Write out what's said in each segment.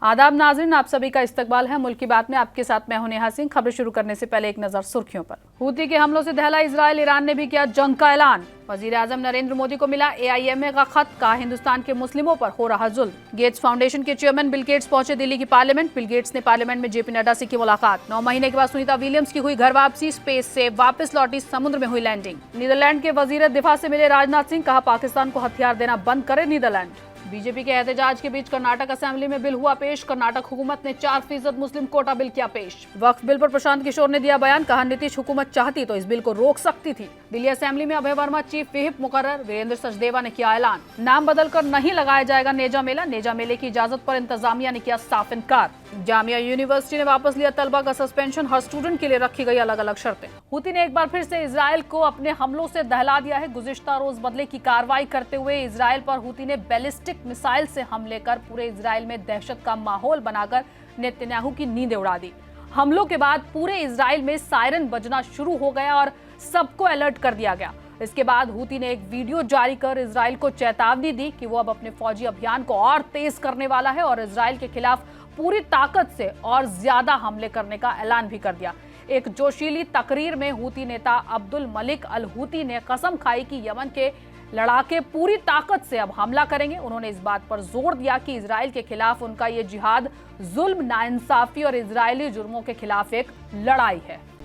आदाब नाज़रीन, आप सभी का इस्तकबाल है। मुल्क की बात में आपके साथ मैं हूं नेहा सिंह। खबर शुरू करने से पहले एक नजर सुर्खियों पर। हूती के हमलों से दहला इजराइल, ईरान ने भी किया जंग का ऐलान। वजीर आजम नरेंद्र मोदी को मिला AIMA का खत, कहा हिंदुस्तान के मुस्लिमों पर हो रहा जुल्म। गेट्स फाउंडेशन के चेयरमैन बिल गेट्स पहुंचे दिल्ली की पार्लियामेंट। बिल गेट्स ने पार्लियामेंट में JP नड्डा से की मुलाकात। 9 महीने के बाद सुनीता विलियम्स की हुई घर वापसी। स्पेस से वापस लौटी, समुद्र में हुई लैंडिंग। नीदरलैंड के वजीर दिफा से मिले राजनाथ सिंह, कहा पाकिस्तान को हथियार देना बंद करे नीदरलैंड। बीजेपी के एहतजाज के बीच कर्नाटक असेंबली में बिल हुआ पेश। कर्नाटक हुकूमत ने 4% मुस्लिम कोटा बिल किया पेश। वक्फ बिल पर प्रशांत किशोर ने दिया बयान, कहा नीतीश हुकूमत चाहती तो इस बिल को रोक सकती थी। दिल्ली असेंबली में अभय वर्मा चीफ व्हिप मुकर्रर। वीरेंद्र सचदेवा ने किया ऐलान, नाम बदलकर नहीं लगाया जाएगा नेजा मेला। नेजा मेले की इजाजत पर इंतजामिया ने किया साफ इनकार। जामिया यूनिवर्सिटी ने वापस लिया तलबा का सस्पेंशन। हर स्टूडेंट के लिए रखी गई अलग अलग शर्तें। हूती ने एक बार फिर से इजराइल को अपने हमलों से दहला दिया है। गुज़िश्ता रोज बदले की कार्रवाई करते हुए इजराइल पर हूती ने बैलिस्टिक मिसाइल से हमले कर पूरे इजराइल में दहशत का माहौल बनाकर नेतन्याहू की नींदें उड़ा दी। हमलों के बाद पूरे इजराइल में सायरन बजना शुरू हो गया और सबको अलर्ट कर दिया गया। इसके बाद हूती ने एक वीडियो जारी कर इजराइल को चेतावनी दी कि वो अब अपने फौजी अभियान को और तेज करने वाला है और इजराइल के खिलाफ पूरी ताकत से और ज्यादा हमले करने का ऐलान भी कर दिया। एक जोशीली तकरीर में हूती नेता अब्दुल मलिक अल हूती ने कसम खाई कि यमन के लड़ाके पूरी ताकत से अब हमला करेंगे। उन्होंने इस बात पर जोर दिया कि इजराइल के खिलाफ उनका ये जिहाद जुल्म, नाइंसाफी और इजरायली जुर्मों के खिलाफ एक लड़ाई है।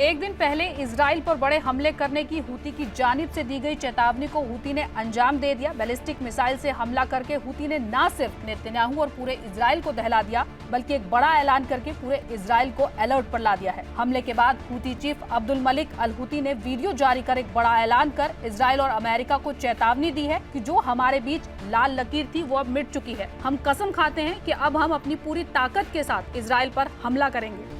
एक दिन पहले इजराइल पर बड़े हमले करने की हूती की जानिब से दी गई चेतावनी को हूती ने अंजाम दे दिया। बैलिस्टिक मिसाइल से हमला करके हूती ने न सिर्फ नेतन्याहू और पूरे इजराइल को दहला दिया, बल्कि एक बड़ा ऐलान करके पूरे इजराइल को अलर्ट पर ला दिया है। हमले के बाद Houthi chief Abdul Malik al Houthi ने वीडियो जारी कर एक बड़ा ऐलान कर इजराइल और अमेरिका को चेतावनी दी है कि जो हमारे बीच लाल लकीर थी वो अब मिट चुकी है। हम कसम खाते हैं कि अब हम अपनी पूरी ताकत के साथ इजराइल पर हमला करेंगे।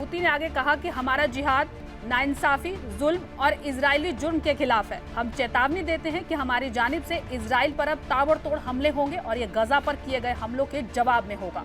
हूती ने आगे कहा कि हमारा जिहाद नाइंसाफी, जुल्म और इजरायली जुर्म के खिलाफ है। हम चेतावनी देते हैं कि हमारी जानिब से इजराइल पर अब ताबड़तोड़ हमले होंगे और ये गजा पर किए गए हमलों के जवाब में होगा।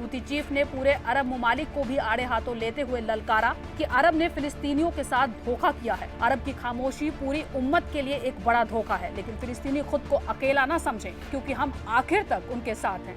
हूती चीफ ने पूरे अरब ममालिक को भी आड़े हाथों लेते हुए ललकारा कि अरब ने फिलिस्तीनियों के साथ धोखा किया है। अरब की खामोशी पूरी उम्मत के लिए एक बड़ा धोखा है, लेकिन फिलिस्तीनी खुद को अकेला ना समझें, क्योंकि हम आखिर तक उनके साथ हैं।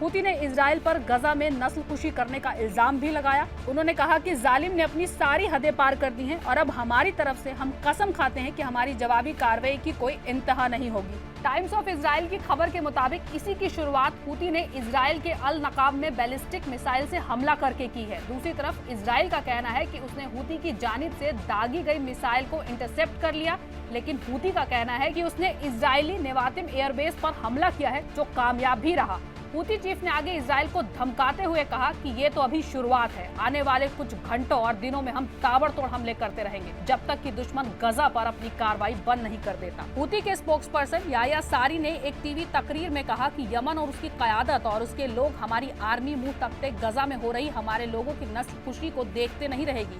हूती ने इजराइल पर गजा में नस्ल कुशी करने का इल्जाम भी लगाया। उन्होंने कहा कि जालिम ने अपनी सारी हदें पार कर दी हैं और अब हमारी तरफ से हम कसम खाते हैं कि हमारी जवाबी कार्रवाई की कोई इंतहा नहीं होगी। टाइम्स ऑफ इजराइल की खबर के मुताबिक इसी की शुरुआत हूती ने इजराइल के अल नकाब में बैलिस्टिक मिसाइल से हमला करके की है। दूसरी तरफ इजराइल का कहना है कि उसने हूती की जानिब से दागी गई मिसाइल को इंटरसेप्ट कर लिया, लेकिन हूती का कहना है कि उसने इजरायली नेवातिम एयरबेस पर हमला किया है, जो कामयाब भी रहा। हूती चीफ ने आगे इजराइल को धमकाते हुए कहा कि ये तो अभी शुरुआत है, आने वाले कुछ घंटों और दिनों में हम ताबड़तोड़ हमले करते रहेंगे जब तक कि दुश्मन गजा पर अपनी कार्रवाई बंद नहीं कर देता। हूती के स्पोक्स पर्सन याया सारी ने एक टीवी तकरीर में कहा कि यमन और उसकी क़यादत और उसके लोग हमारी आर्मी मुंह तकते गजा में हो रही हमारे लोगों की नस्ल कुशी को देखते नहीं रहेगी।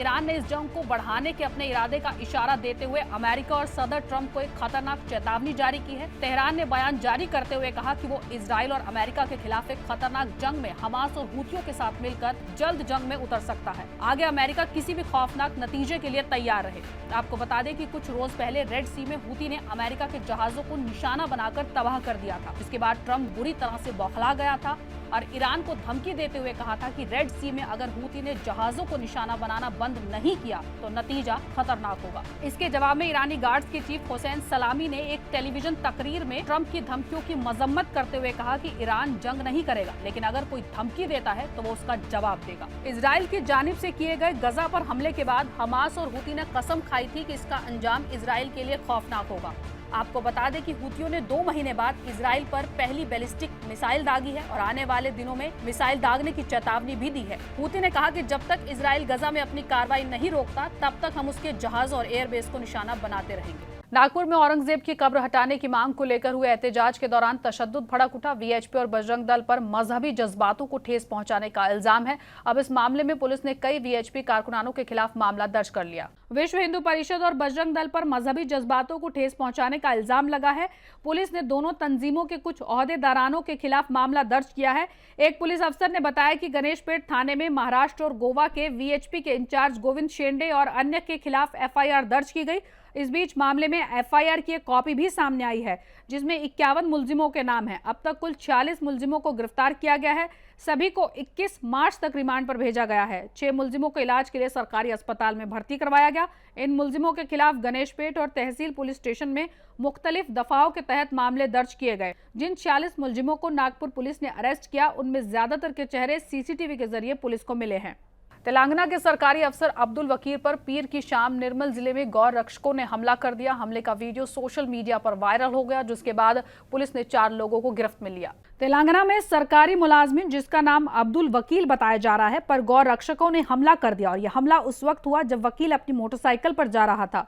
ईरान ने इस जंग को बढ़ाने के अपने इरादे का इशारा देते हुए अमेरिका और सदर ट्रंप को एक खतरनाक चेतावनी जारी की है। तेहरान ने बयान जारी करते हुए कहा कि वो इजराइल और अमेरिका के खिलाफ एक खतरनाक जंग में हमास और हूतियों के साथ मिलकर जल्द जंग में उतर सकता है। आगे अमेरिका किसी भी खौफनाक नतीजे के लिए तैयार रहे। आपको बता दें कि कुछ रोज पहले रेड सी में हूती ने अमेरिका के जहाजों को निशाना बनाकर तबाह कर दिया था। इसके बाद ट्रंप बुरी तरह से बौखला गया था और ईरान को धमकी देते हुए कहा था कि रेड सी में अगर हूती ने जहाजों को निशाना बनाना बंद नहीं किया तो नतीजा खतरनाक होगा। इसके जवाब में ईरानी गार्ड्स के चीफ हुसैन सलामी ने एक टेलीविजन तकरीर में ट्रंप की धमकियों की मजम्मत करते हुए कहा कि ईरान जंग नहीं करेगा, लेकिन अगर कोई धमकी देता है तो वो उसका जवाब देगा। इजराइल की जानिब से किए गए गजा पर हमले के बाद हमास और हूती ने कसम खाई थी कि इसका अंजाम इजराइल के लिए खौफनाक होगा। आपको बता दें कि हूतियों ने 2 महीने बाद इजराइल पर पहली बैलिस्टिक मिसाइल दागी है और आने वाले दिनों में मिसाइल दागने की चेतावनी भी दी है। हूती ने कहा कि जब तक इजराइल गजा में अपनी कार्रवाई नहीं रोकता तब तक हम उसके जहाज और एयरबेस को निशाना बनाते रहेंगे। नागपुर में औरंगजेब की कब्र हटाने की मांग को लेकर हुए एहतजाज के दौरान तशद्दुद भड़क उठा। वीएचपी और बजरंग दल पर मजहबी जज्बातों को ठेस पहुंचाने का इल्जाम है। अब इस मामले में पुलिस ने कई वीएचपी कारकुनानों के खिलाफ मामला दर्ज कर लिया। विश्व हिंदू परिषद और बजरंग दल पर मजहबी जज्बातों को ठेस पहुंचाने का इल्जाम लगा है। पुलिस ने दोनों तंजीमों के कुछ ओहदेदारानों के खिलाफ मामला दर्ज किया है। एक पुलिस अफसर ने बताया कि गणेशपेट थाने में महाराष्ट्र और गोवा के वीएचपी के इंचार्ज गोविंद शेंडे और अन्य के खिलाफ एफआईआर दर्ज की गई। इस बीच मामले में एफआईआर की एक कॉपी भी सामने आई है जिसमें 51 मुलजिमों के नाम हैं। अब तक कुल 46 मुलजिमों को गिरफ्तार किया गया है। सभी को 21 मार्च तक रिमांड पर भेजा गया है। 6 मुलजिमों को इलाज के लिए सरकारी अस्पताल में भर्ती करवाया गया। इन मुलजिमों के खिलाफ गणेशपेट और तहसील पुलिस स्टेशन में मुख्तलिफ दफाओं के तहत मामले दर्ज किए गए। जिन 46 मुलजिमों को नागपुर पुलिस ने अरेस्ट किया उनमें ज्यादातर के चेहरे सीसीटीवी के जरिए पुलिस को मिले हैं। तेलंगाना के सरकारी अफसर अब्दुल वकील पर पीर की शाम निर्मल जिले में गौ रक्षकों ने हमला कर दिया। हमले का वीडियो सोशल मीडिया पर वायरल हो गया, जिसके बाद पुलिस ने 4 लोगों को गिरफ्त में लिया। तेलंगाना में सरकारी मुलाजमिन जिसका नाम अब्दुल वकील बताया जा रहा है पर गौ रक्षकों ने हमला कर दिया और यह हमला उस वक्त हुआ जब वकील अपनी मोटरसाइकिल पर जा रहा था।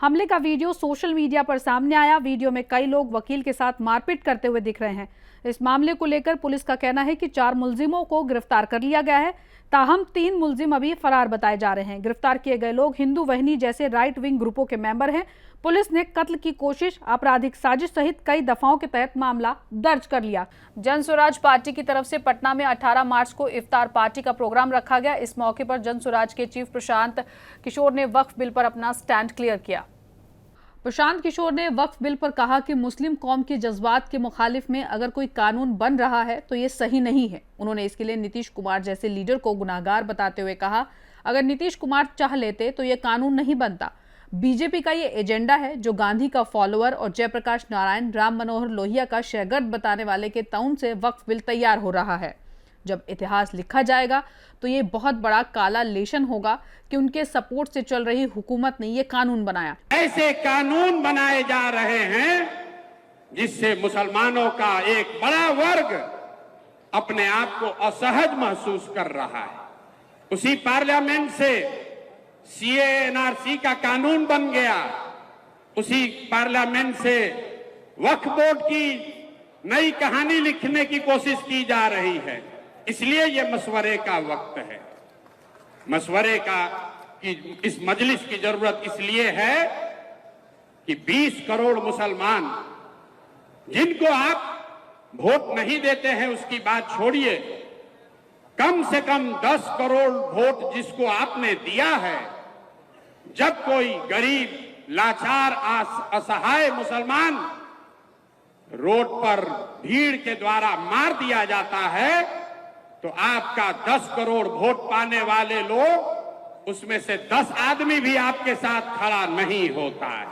हमले का वीडियो सोशल मीडिया पर सामने आया। वीडियो में कई लोग वकील के साथ मारपीट करते हुए दिख रहे हैं। इस मामले को लेकर पुलिस का कहना है कि 4 मुलजिमों को गिरफ्तार कर लिया गया है। ताहम 3 मुलजिम अभी फरार बताए जा रहे हैं। गिरफ्तार किए गए लोग हिंदू वहनी जैसे राइट विंग ग्रुपों के मेंबर हैं। पुलिस ने कत्ल की कोशिश, आपराधिक साजिश सहित कई दफाओं के तहत मामला दर्ज कर लिया। जन स्वराज पार्टी की तरफ से पटना में 18 मार्च को इफ्तार पार्टी का प्रोग्राम रखा गया। इस मौके पर जन स्वराज के चीफ प्रशांत किशोर ने वक्फ बिल पर अपना स्टैंड क्लियर किया। प्रशांत किशोर ने वक्फ बिल पर कहा कि मुस्लिम कौम के जज्बात के मुखालिफ में अगर कोई कानून बन रहा है तो ये सही नहीं है। उन्होंने इसके लिए नीतीश कुमार जैसे लीडर को गुनाहगार बताते हुए कहा, अगर नीतीश कुमार चाह लेते तो ये कानून नहीं बनता। बीजेपी का ये एजेंडा है जो गांधी का फॉलोअर और जयप्रकाश नारायण, राम मनोहर लोहिया का शहगर्द बताने वाले के तौन से वक्फ बिल तैयार हो रहा है। जब इतिहास लिखा जाएगा तो ये बहुत बड़ा काला लेशन होगा कि उनके सपोर्ट से चल रही हुकूमत ने ये कानून बनाया। ऐसे कानून बनाए जा रहे हैं जिससे मुसलमानों का एक बड़ा वर्ग अपने आप को असहज महसूस कर रहा है। उसी पार्लियामेंट से सीए एनआरसी का कानून बन गया। उसी पार्लियामेंट से वक्फ बोर्ड की नई कहानी लिखने की कोशिश की जा रही है। इसलिए ये मशवरे का वक्त है। मशवरे का कि इस मजलिस की जरूरत इसलिए है कि 20 करोड़ मुसलमान जिनको आप वोट नहीं देते हैं उसकी बात छोड़िए, कम से कम 10 करोड़ वोट जिसको आपने दिया है, जब कोई गरीब, लाचार, असहाय मुसलमान रोड पर भीड़ के द्वारा मार दिया जाता है तो आपका 10 करोड़ वोट पाने वाले लोग उसमें से 10 आदमी भी आपके साथ खड़ा नहीं होता है।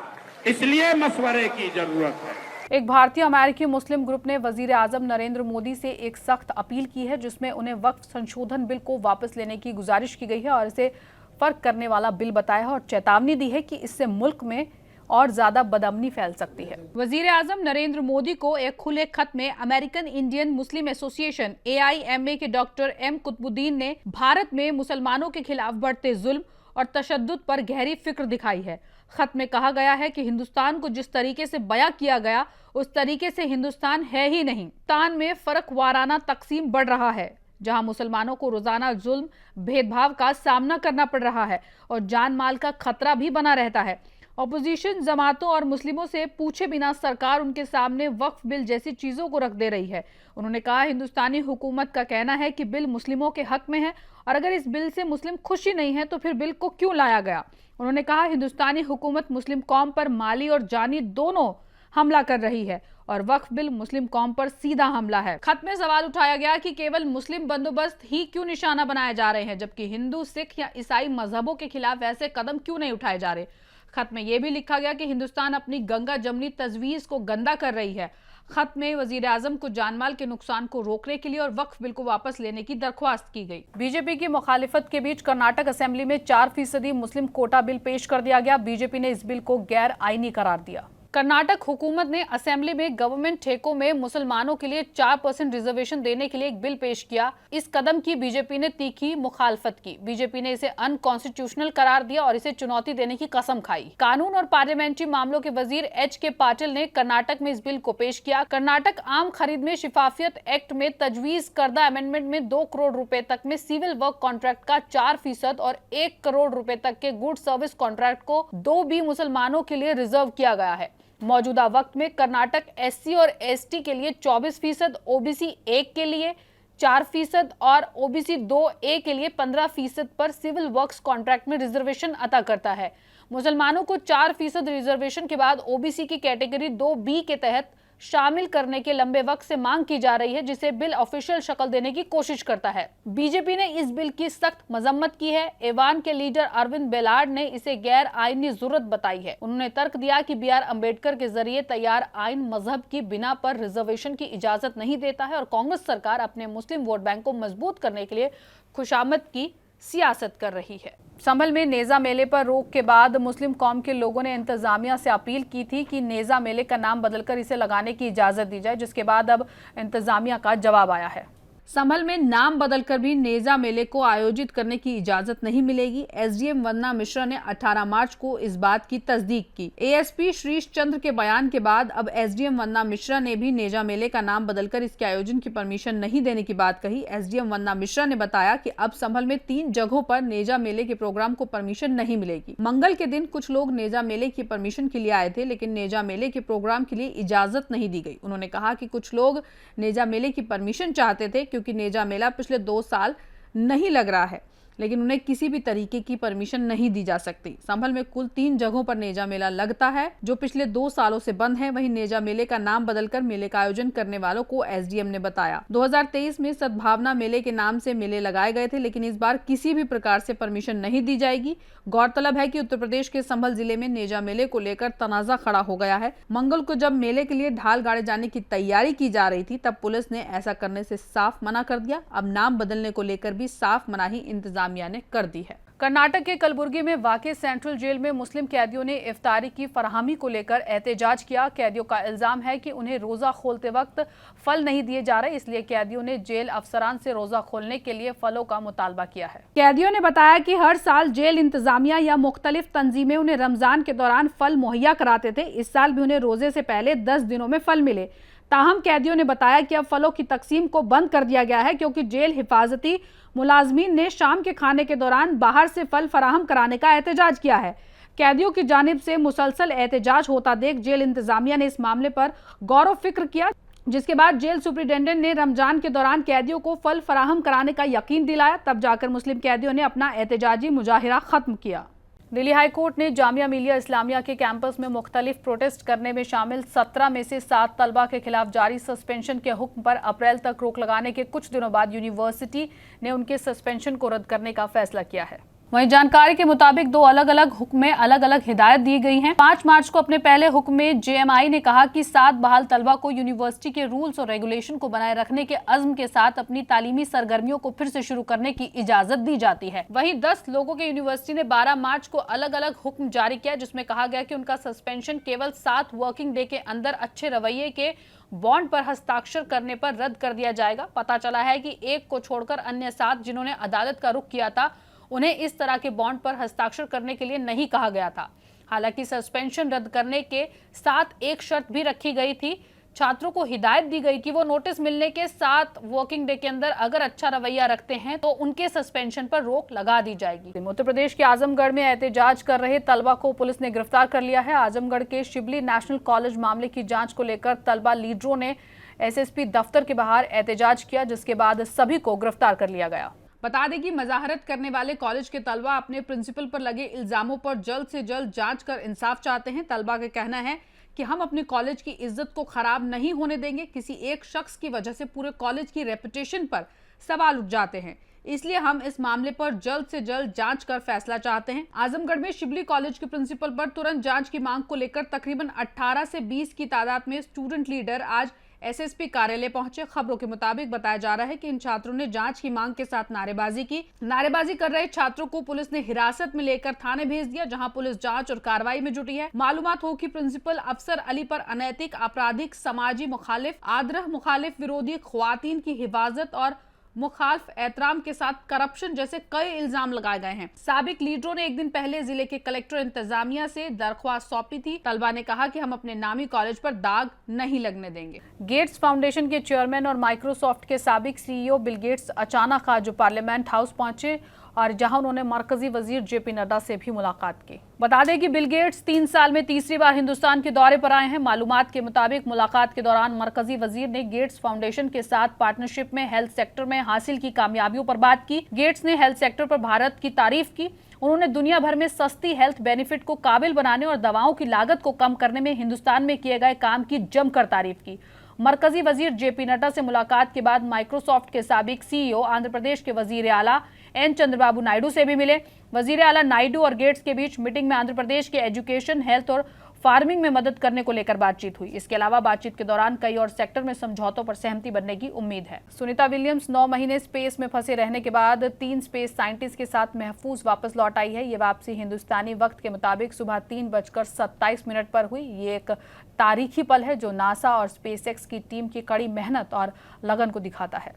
इसलिए मशवरे की जरूरत है। एक भारतीय अमेरिकी मुस्लिम ग्रुप ने वजीर आजम नरेंद्र मोदी से एक सख्त अपील की है जिसमें उन्हें वक्फ संशोधन बिल को वापस लेने की गुजारिश की गई है और इसे फर्क करने वाला बिल बताया है और चेतावनी दी है कि इससे मुल्क में और ज्यादा बदअमनी फैल सकती है। वजीर आजम नरेंद्र मोदी को एक खुले खत में American Indian Muslim association AIMA के डॉक्टर M कुतुबुद्दीन ने भारत में मुसलमानों के खिलाफ बढ़ते जुल्म और तशद्दुद पर गहरी फिक्र दिखाई है। खत में कहा गया है कि हिंदुस्तान को जिस तरीके से बयां किया गया उस तरीके से हिंदुस्तान है ही नहीं। हिंदुस्तान में फर्क वाराना तकसीम बढ़ रहा है, जहां मुसलमानों को रोजाना जुल्म, भेदभाव का सामना करना पड़ रहा है और जान माल का खतरा भी बना रहता है। ऑपोजिशन जमातों और मुस्लिमों से पूछे बिना सरकार उनके सामने वक्फ बिल जैसी चीजों को रख दे रही है। उन्होंने कहा, हिंदुस्तानी हुकूमत का कहना है कि बिल मुस्लिमों के हक में है और अगर इस बिल से मुस्लिम खुशी नहीं है तो फिर बिल को क्यों लाया गया। उन्होंने कहा, हिंदुस्तानी हुकूमत मुस्लिम कौम पर माली और जानी दोनों हमला कर रही है और वक्फ बिल मुस्लिम कौम पर सीधा हमला है। खत में सवाल उठाया गया कि केवल मुस्लिम बंदोबस्त ही क्यों निशाना बनाए जा रहे हैं, जबकि हिंदू, सिख या ईसाई मजहबों के खिलाफ ऐसे कदम क्यों नहीं उठाए जा रहे। खत में यह भी लिखा गया कि हिंदुस्तान अपनी गंगा जमनी तजवीज को गंदा कर रही है। खत में वजीर आजम को जानमाल के नुकसान को रोकने के लिए और वक्फ बिल को वापस लेने की दरख्वास्त की गई। बीजेपी की मुखालिफत के बीच कर्नाटक असेंबली में 4% मुस्लिम कोटा बिल पेश कर दिया गया। बीजेपी ने इस बिल को गैर आईनी करार दिया। कर्नाटक हुकूमत ने असेंबली में गवर्नमेंट ठेकों में मुसलमानों के लिए 4% रिजर्वेशन देने के लिए एक बिल पेश किया। इस कदम की बीजेपी ने तीखी मुखालफत की। बीजेपी ने इसे अनकॉन्स्टिट्यूशनल करार दिया और इसे चुनौती देने की कसम खाई। कानून और पार्लियामेंट्री मामलों के वजीर HK पाटिल ने कर्नाटक में इस बिल को पेश किया। कर्नाटक आम खरीद में शिफाफियत एक्ट में तजवीज करदा अमेंडमेंट में 2 करोड़ रुपए तक में सिविल वर्क कॉन्ट्रैक्ट का 4% और 1 करोड़ रुपए तक के गुड सर्विस कॉन्ट्रैक्ट को 2B मुसलमानों के लिए रिजर्व किया गया है। मौजूदा वक्त में कर्नाटक SC और ST के लिए 24%, OBC 1 के लिए 4% और OBC 2A के लिए 15% पर सिविल वर्क्स कॉन्ट्रैक्ट में रिजर्वेशन अता करता है। मुसलमानों को 4% रिजर्वेशन के बाद OBC की कैटेगरी 2B के तहत शामिल करने के लंबे वक्त से मांग की जा रही है, जिसे बिल ऑफिशियल शक्ल देने की कोशिश करता है। बीजेपी ने इस बिल की सख्त मजम्मत की है। एवान के लीडर अरविंद बेलार्ड ने इसे गैर आईनी जरूरत बताई है। उन्होंने तर्क दिया कि BR अम्बेडकर के जरिए तैयार आइन मजहब की बिना पर रिजर्वेशन की इजाजत नहीं देता है और कांग्रेस सरकार अपने मुस्लिम वोट बैंक को मजबूत करने के लिए खुशामद की सियासत कर रही है। संभल में नेजा मेले पर रोक के बाद मुस्लिम कौम के लोगों ने इंतजामिया से अपील की थी कि नेजा मेले का नाम बदलकर इसे लगाने की इजाजत दी जाए, जिसके बाद अब इंतजामिया का जवाब आया है। संभल में नाम बदलकर भी नेजा मेले को आयोजित करने की इजाजत नहीं मिलेगी। SDM वंदना मिश्रा ने 18 मार्च को इस बात की तस्दीक की। ASP श्रीश चंद्र के बयान के बाद अब SDM वंदना मिश्रा ने भी नेजा मेले का नाम बदलकर इसके आयोजन की परमिशन नहीं देने की बात कही। SDM वंदना मिश्रा ने बताया कि अब संभल में 3 जगहों पर नेजा मेले के प्रोग्राम को परमिशन नहीं मिलेगी। मंगल के दिन कुछ लोग नेजा मेले की परमिशन के लिए आए थे, लेकिन नेजा मेले के प्रोग्राम के लिए इजाजत नहीं दी गई। उन्होंने कहा कि कुछ लोग नेजा मेले की परमिशन चाहते थे क्योंकि नेजा मेला पिछले 2 साल नहीं लग रहा है, लेकिन उन्हें किसी भी तरीके की परमिशन नहीं दी जा सकती। संभल में कुल 3 जगहों पर नेजा मेला लगता है जो पिछले 2 सालों से बंद है। वहीं नेजा मेले का नाम बदलकर मेले का आयोजन करने वालों को SDM ने बताया। 2023 में सद्भावना मेले के नाम से मेले लगाए गए थे, लेकिन इस बार किसी भी प्रकार से परमिशन नहीं दी जाएगी। गौरतलब है कि उत्तर प्रदेश के संभल जिले में नेजा मेले को लेकर तनाजा खड़ा हो गया है। मंगल को जब मेले के लिए ढाल गाड़े जाने की तैयारी की जा रही थी, तब पुलिस ने ऐसा करने से साफ मना कर दिया। अब नाम बदलने को लेकर भी साफ मनाही इंतजामिया ने कर दी है। कर्नाटक के कलबुर्गी में वाक़ सेंट्रल जेल में मुस्लिम कैदियों ने इफ्तारी की फराहमी को लेकर एहतजाज किया। कैदियों का इल्जाम है कि उन्हें रोजा खोलते वक्त फल नहीं दिए जा रहे, इसलिए कैदियों ने जेल अफसरान से रोजा खोलने के लिए फलों का मुतालबा किया है। कैदियों ने बताया कि हर साल जेल इंतजामिया या मुख्तलिफ तंजीमें उन्हें रमजान के दौरान फल मुहैया कराते थे। इस साल भी उन्हें रोजे से पहले 10 दिनों में फल मिले। ताहम कैदियों ने बताया कि अब फलों की तकसीम को बंद कर दिया गया है, क्योंकि जेल हिफाजती मुलाजमीन ने शाम के खाने के दौरान बाहर से फल फराहम कराने का एहतजाज किया है। कैदियों की जानिब से मुसलसल एहतजाज होता देख जेल इंतजामिया ने इस मामले पर गौर फिक्र किया, जिसके बाद जेल सुपरिटेंडेंट ने रमजान के दौरान कैदियों को फल फराहम कराने का यकीन दिलाया। तब जाकर मुस्लिम कैदियों ने अपना एहतजाजी मुजाहिरा खत्म किया। दिल्ली हाई कोर्ट ने जामिया मिलिया इस्लामिया के कैंपस में मुख्तलिफ प्रोटेस्ट करने में शामिल 17 में से 7 तलबा के खिलाफ जारी सस्पेंशन के हुक्म पर अप्रैल तक रोक लगाने के कुछ दिनों बाद यूनिवर्सिटी ने उनके सस्पेंशन को रद्द करने का फैसला किया है। वहीं जानकारी के मुताबिक 2 अलग अलग हुक्म में अलग अलग हिदायत दी गई हैं। 5 मार्च को अपने पहले हुक्म में JMI ने कहा कि 7 बहाल तलबा को यूनिवर्सिटी के रूल्स और रेगुलेशन को बनाए रखने के अज़्म के साथ अपनी तालीमी सरगर्मियों को फिर से शुरू करने की इजाजत दी जाती है। वहीं 10 लोगों के यूनिवर्सिटी ने 12 मार्च को अलग अलग हुक्म जारी किया, जिसमें कहा गया कि उनका सस्पेंशन केवल 7 वर्किंग डे के अंदर अच्छे रवैये के बॉन्ड पर हस्ताक्षर करने पर रद्द कर दिया जाएगा। पता चला है कि 1 को छोड़कर अन्य 7 जिन्होंने अदालत का रुख किया था, उन्हें इस तरह के बॉन्ड पर हस्ताक्षर करने के लिए नहीं कहा गया था। हालांकि सस्पेंशन रद्द करने के साथ एक शर्त भी रखी गई थी। छात्रों को हिदायत दी गई कि वो नोटिस मिलने के 7 वर्किंग डे के अंदर अगर अच्छा रवैया रखते हैं तो उनके सस्पेंशन पर रोक लगा दी जाएगी। उत्तर प्रदेश के आजमगढ़ में एहतजाज कर रहे तलबा को पुलिस ने गिरफ्तार कर लिया है। आजमगढ़ के शिबली नेशनल कॉलेज मामले की जांच को लेकर तलबा लीडरों ने एसएसपी दफ्तर के बाहर एहतजाज किया, जिसके बाद सभी को गिरफ्तार कर लिया गया। बता दें कि मजाहरत करने वाले कॉलेज के तलबा अपने प्रिंसिपल पर लगे इल्जामों पर जल्द से जल्द जांच कर इंसाफ चाहते हैं। तलबा का कहना है कि हम अपने कॉलेज की इज्जत को खराब नहीं होने देंगे। किसी एक शख्स की वजह से पूरे कॉलेज की रेपुटेशन पर सवाल उठ जाते हैं, इसलिए हम इस मामले पर जल्द से जल्द जांच कर फैसला चाहते हैं। आजमगढ़ में शिबली कॉलेज के प्रिंसिपल पर तुरंत जांच की मांग को लेकर तकरीबन 18 से 20 की तादाद में स्टूडेंट लीडर आज एसएसपी कार्यालय पहुंचे। खबरों के मुताबिक बताया जा रहा है कि इन छात्रों ने जांच की मांग के साथ नारेबाजी की। नारेबाजी कर रहे छात्रों को पुलिस ने हिरासत में लेकर थाने भेज दिया, जहां पुलिस जांच और कार्रवाई में जुटी है। मालूमात हो कि प्रिंसिपल अफसर अली पर अनैतिक, आपराधिक, समाजी मुखालिफ, आद्रह मुखालिफ, विरोधी, ख्वातीन की हिफाजत और मुखाल्फ एहतराम के साथ करप्शन जैसे कई इल्जाम लगाए गए हैं। साबिक लीडरों ने एक दिन पहले जिले के कलेक्टर इंतजामिया से दरख्वास्त सौंपी थी। तलबा ने कहा कि हम अपने नामी कॉलेज पर दाग नहीं लगने देंगे। गेट्स फाउंडेशन के चेयरमैन और माइक्रोसॉफ्ट के साबिक सीईओ बिल गेट्स अचानक आज पार्लियामेंट हाउस पहुंचे और जहां उन्होंने मरकजी वजीर जेपी नड्डा से भी मुलाकात की। बता दें कि बिल गेट्स 3 साल में तीसरी बार हिंदुस्तान के दौरे पर आए हैं। मालूमात के मुताबिक मुलाकात के दौरान मरकजी वजीर ने गेट्स फाउंडेशन के साथ पार्टनरशिप में हेल्थ सेक्टर में हासिल की कामयाबियों पर बात की। गेट्स ने हेल्थ सेक्टर पर भारत की तारीफ की। उन्होंने दुनिया भर में सस्ती हेल्थ बेनिफिट को काबिल बनाने और दवाओं की लागत को कम करने में हिंदुस्तान में किए गए काम की जमकर तारीफ की। मरकजी वजीर जेपी नड्डा से मुलाकात के बाद माइक्रोसॉफ्ट के साबिक सीईओ आंध्र प्रदेश के वजीर आला एन चंद्रबाबू नायडू से भी मिले। वजीर आला नायडू और गेट्स के बीच मीटिंग में आंध्र प्रदेश के एजुकेशन, हेल्थ और फार्मिंग में मदद करने को लेकर बातचीत हुई। इसके अलावा बातचीत के दौरान कई और सेक्टर में समझौतों पर सहमति बनने की उम्मीद है। सुनीता विलियम्स 9 महीने स्पेस में फंसे रहने के बाद 3 स्पेस साइंटिस्ट के साथ महफूज वापस लौट आई है। ये वापसी हिंदुस्तानी वक्त के मुताबिक सुबह 3:27 पर हुई। ये एक तारीखी पल है जो नासा और स्पेसएक्स की टीम की कड़ी मेहनत और लगन को दिखाता है।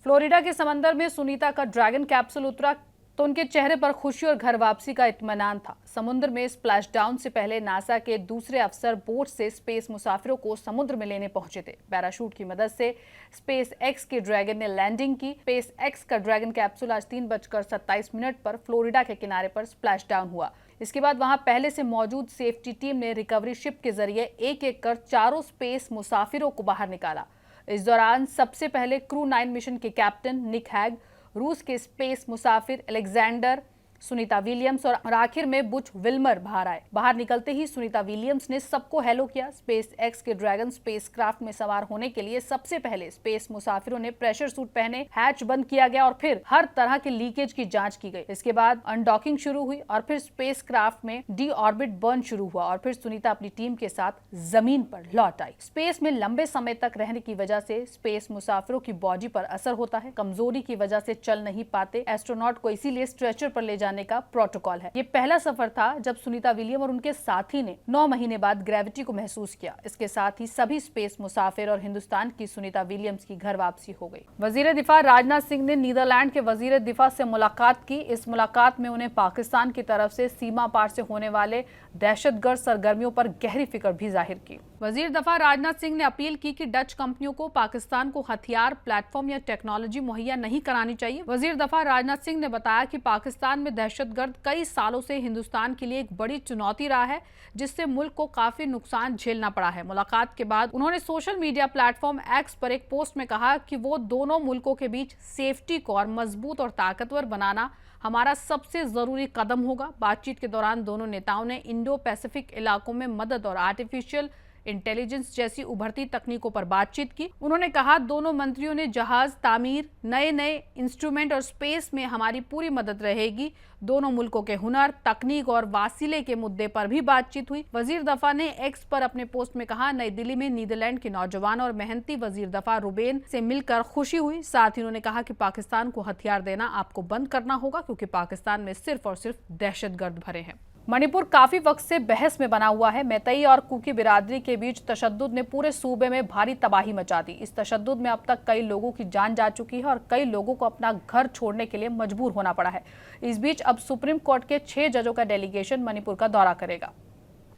फ्लोरिडा के समंदर में सुनीता का ड्रैगन कैप्सूल उतरा तो उनके चेहरे पर खुशी और घर वापसी का इत्मीनान था। समुद्र में स्प्लैश डाउन से पहले नासा के दूसरे अफसर बोट से स्पेस मुसाफिरों को समुद्र में लेने पहुंचे थे। पैराशूट की मदद से स्पेस एक्स के ड्रैगन ने लैंडिंग की। स्पेस एक्स का ड्रैगन कैप्सूल आज 3:27 पर फ्लोरिडा के किनारे पर स्प्लैश डाउन हुआ। इसके बाद वहां पहले से मौजूद सेफ्टी टीम ने रिकवरी शिप के जरिए एक एक कर 4 स्पेस मुसाफिरों को बाहर निकाला। इस दौरान सबसे पहले क्रू 9 मिशन के कैप्टन निक हैग, रूस के स्पेस मुसाफिर अलेक्जेंडर, सुनीता विलियम्स और आखिर में बुच विल्मर बाहर आए। बाहर निकलते ही सुनीता विलियम्स ने सबको हेलो किया। स्पेस एक्स के ड्रैगन स्पेसक्राफ्ट में सवार होने के लिए सबसे पहले स्पेस मुसाफिरों ने प्रेशर सूट पहने, हैच बंद किया गया और फिर हर तरह के लीकेज की जांच की गई। इसके बाद अनडॉकिंग शुरू हुई और फिर स्पेसक्राफ्ट में डी ऑर्बिट बर्न शुरू हुआ और फिर सुनीता अपनी टीम के साथ जमीन पर लौट आई। स्पेस में लंबे समय तक रहने की वजह से स्पेस मुसाफिरों की बॉडी पर असर होता है। कमजोरी की वजह से चल नहीं पाते एस्ट्रोनॉट को, इसीलिए स्ट्रेचर पर ले जाने का प्रोटोकॉल है। ये पहला सफर था जब सुनीता विलियम और उनके साथी ने 9 महीने बाद ग्रेविटी को महसूस किया। इसके साथ ही सभी स्पेस मुसाफिर और हिंदुस्तान की सुनीता विलियम्स की घर वापसी हो गई। वजीर दिफा राजनाथ सिंह ने नीदरलैंड के वजीर दिफा से मुलाकात की। इस मुलाकात में उन्हें पाकिस्तान की तरफ से सीमा पार से होने वाले दहशतगर्द सरगर्मियों पर गहरी फिक्र भी जाहिर की। वजीर दफा राजनाथ सिंह ने अपील की कि डच कंपनियों को पाकिस्तान को हथियार, प्लेटफॉर्म या टेक्नोलॉजी मुहैया नहीं करानी चाहिए। वजीर दफा राजनाथ सिंह ने बताया कि पाकिस्तान में दहशतगर्द कई सालों से हिंदुस्तान के लिए एक बड़ी चुनौती रहा है, जिससे मुल्क को काफी नुकसान झेलना पड़ा है। मुलाकात के बाद उन्होंने सोशल मीडिया प्लेटफॉर्म एक्स पर एक पोस्ट में कहा कि वो दोनों मुल्कों के बीच सेफ्टी को और मजबूत और ताकतवर बनाना हमारा सबसे जरूरी कदम होगा। बातचीत के दौरान दोनों नेताओं ने इंडो पैसिफिक इलाकों में मदद और आर्टिफिशियल इंटेलिजेंस जैसी उभरती तकनीकों पर बातचीत की। उन्होंने कहा दोनों मंत्रियों ने जहाज तामीर, नए इंस्ट्रूमेंट और स्पेस में हमारी पूरी मदद रहेगी। दोनों मुल्कों के हुनर, तकनीक और वासीले के मुद्दे पर भी बातचीत हुई। वजीर दफा ने एक्स पर अपने पोस्ट में कहा, नई दिल्ली में नीदरलैंड के नौजवान और मेहनती वजीर दफा रुबेन से मिलकर खुशी हुई। साथ ही उन्होंने कहा कि पाकिस्तान को हथियार देना आपको बंद करना होगा, क्योंकि पाकिस्तान में सिर्फ और सिर्फ दहशतगर्द भरे हैं। मणिपुर काफी वक्त से बहस में बना हुआ है। मैतेई और कुकी बिरादरी के बीच तशद्दुद ने पूरे सूबे में भारी तबाही मचा दी। इस तशद्दुद में अब तक कई लोगों की जान जा चुकी है और कई लोगों को अपना घर छोड़ने के लिए मजबूर होना पड़ा है। इस बीच अब सुप्रीम कोर्ट के 6 जजों का डेलीगेशन मणिपुर का दौरा करेगा।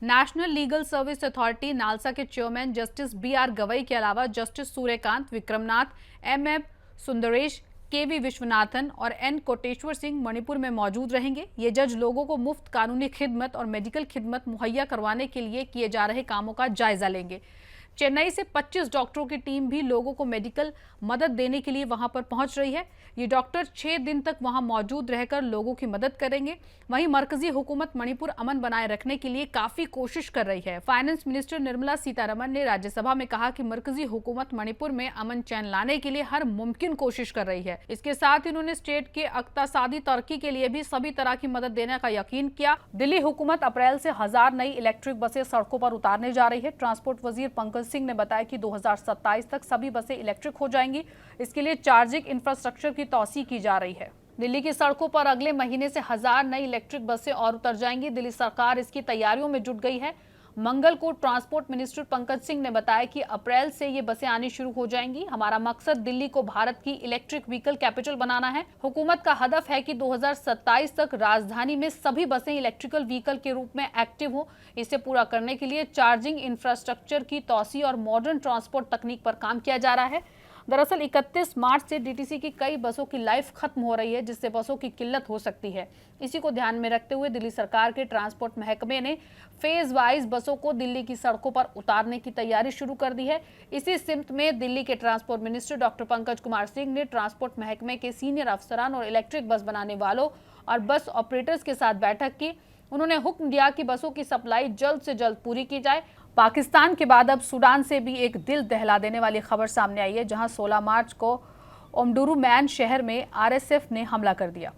National legal service authority NALSA के चेयरमैन जस्टिस BR गवई के अलावा justice Suryakant, Vikramnath, MM Sundaresh, KV Viswanathan और N कोटेश्वर सिंह मणिपुर में मौजूद रहेंगे। ये जज लोगों को मुफ्त कानूनी खिदमत और मेडिकल खिदमत मुहैया करवाने के लिए किए जा रहे कामों का जायजा लेंगे। चेन्नई से 25 डॉक्टरों की टीम भी लोगों को मेडिकल मदद देने के लिए वहां पर पहुंच रही है। ये डॉक्टर 6 दिन तक वहां मौजूद रहकर लोगों की मदद करेंगे। वहीं मरकजी हुकूमत मणिपुर अमन बनाए रखने के लिए काफी कोशिश कर रही है। फाइनेंस मिनिस्टर निर्मला सीतारमण ने राज्यसभा में कहा कि मरकजी हुकूमत मणिपुर में अमन चैन लाने के लिए हर मुमकिन कोशिश कर रही है। इसके साथ ही उन्होंने स्टेट के इक्तिसादी तरक्की के लिए भी सभी तरह की मदद देने का यकीन किया। दिल्ली हुकूमत अप्रैल से 1000 नई इलेक्ट्रिक बसें सड़कों पर उतारने जा रही है। ट्रांसपोर्ट वजीर पंकज सिंह ने बताया कि 2027 तक सभी बसें इलेक्ट्रिक हो जाएंगी। इसके लिए चार्जिंग इंफ्रास्ट्रक्चर की तौसीह की जा रही है। दिल्ली की सड़कों पर अगले महीने से 1000 नई इलेक्ट्रिक बसें और उतर जाएंगी। दिल्ली सरकार इसकी तैयारियों में जुट गई है। मंगल को ट्रांसपोर्ट मिनिस्टर पंकज सिंह ने बताया कि अप्रैल से ये बसें आनी शुरू हो जाएंगी। हमारा मकसद दिल्ली को भारत की इलेक्ट्रिक व्हीकल कैपिटल बनाना है। हुकूमत का हदफ है कि 2027 तक राजधानी में सभी बसें इलेक्ट्रिकल व्हीकल के रूप में एक्टिव हो। इसे पूरा करने के लिए चार्जिंग इंफ्रास्ट्रक्चर की तौसीह और मॉडर्न ट्रांसपोर्ट तकनीक पर काम किया जा रहा है। दरअसल 31 मार्च से DTC की कई बसों की लाइफ खत्म हो रही है, जिससे बसों की किल्लत हो सकती है। इसी को ध्यान में रखते हुए दिल्ली सरकार के ट्रांसपोर्ट महकमे ने फेज वाइज बसों को दिल्ली की सड़कों पर उतारने की तैयारी शुरू कर दी है। इसी सिमत में दिल्ली के transport minister doctor Pankaj Kumar Singh ने ट्रांसपोर्ट महकमे के सीनियर अफसरान और इलेक्ट्रिक बस बनाने वालों और बस ऑपरेटर्स के साथ बैठक की। उन्होंने हुक्म दिया कि बसों की सप्लाई जल्द से जल्द पूरी की जाए। पाकिस्तान के बाद अब सूडान से भी एक दिल दहला देने वाली खबर सामने आई है, जहां 16 मार्च को ओमडुरुमैन शहर में RSF ने हमला कर दिया।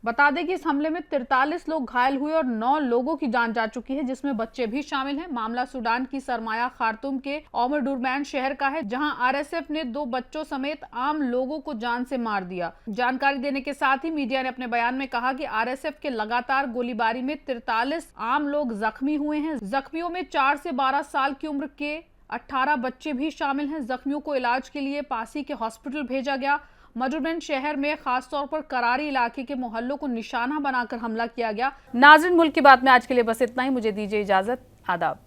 बता दें कि इस हमले में 43 लोग घायल हुए और 9 लोगों की जान जा चुकी है, जिसमें बच्चे भी शामिल हैं। मामला सूडान की सरमाया खार्तूम के ओमडुरुमैन शहर का है, जहां RSF ने 2 बच्चों समेत आम लोगों को जान से मार दिया। जानकारी देने के साथ ही मीडिया ने अपने बयान में कहा कि RSF के लगातार गोलीबारी में 43 आम लोग जख्मी हुए हैं। जख्मियों में 4 से 12 साल की उम्र के 18 बच्चे भी शामिल हैं। जख्मियों को इलाज के लिए पासी के हॉस्पिटल भेजा गया। मजुरमैन शहर में खासतौर पर करारी इलाके के मोहल्लों को निशाना बनाकर हमला किया गया। नाज़रीन, मुल्क की बात में आज के लिए बस इतना ही। मुझे दीजिए इजाजत। आदाब।